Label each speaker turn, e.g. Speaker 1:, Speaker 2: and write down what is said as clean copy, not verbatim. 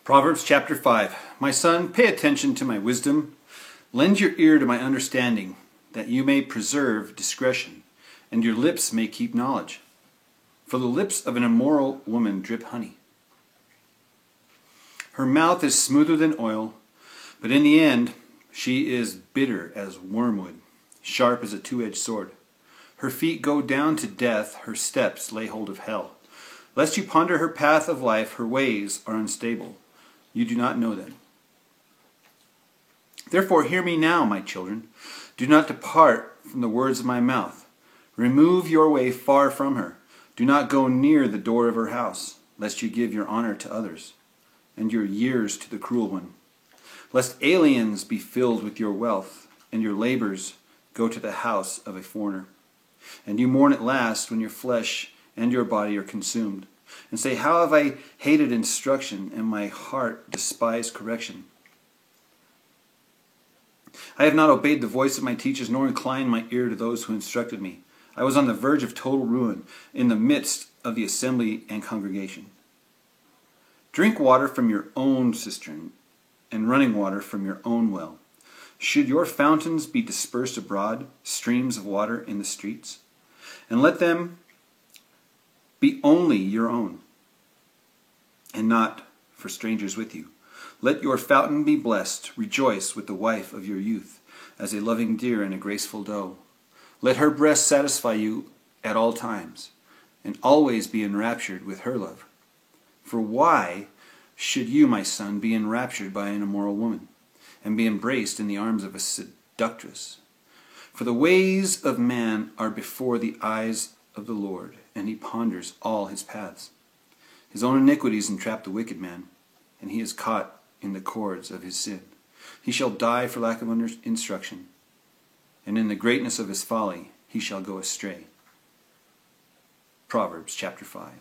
Speaker 1: Proverbs chapter 5. My son, pay attention to my wisdom. Lend your ear to my understanding, that you may preserve discretion, and your lips may keep knowledge. For the lips of an immoral woman drip honey. Her mouth is smoother than oil, but in the end she is bitter as wormwood, sharp as a two-edged sword. Her feet go down to death, her steps lay hold of hell. Lest you ponder her path of life, her ways are unstable. You do not know them. Therefore hear me now, my children. Do not depart from the words of my mouth. Remove your way far from her. Do not go near the door of her house, lest you give your honor to others, and your years to the cruel one. Lest aliens be filled with your wealth, and your labors go to the house of a foreigner. And you mourn at last when your flesh and your body are consumed, and say, how have I hated instruction, and my heart despised correction? I have not obeyed the voice of my teachers, nor inclined my ear to those who instructed me. I was on the verge of total ruin, in the midst of the assembly and congregation. Drink water from your own cistern, and running water from your own well. Should your fountains be dispersed abroad, streams of water in the streets? And let them be only your own, and not for strangers with you. Let your fountain be blessed. Rejoice with the wife of your youth, as a loving deer and a graceful doe. Let her breast satisfy you at all times, and always be enraptured with her love. For why should you, my son, be enraptured by an immoral woman, and be embraced in the arms of a seductress? For the ways of man are before the eyes of the Lord, and he ponders all his paths. His own iniquities entrap the wicked man, and he is caught in the cords of his sin. He shall die for lack of instruction, and in the greatness of his folly he shall go astray. Proverbs chapter 5.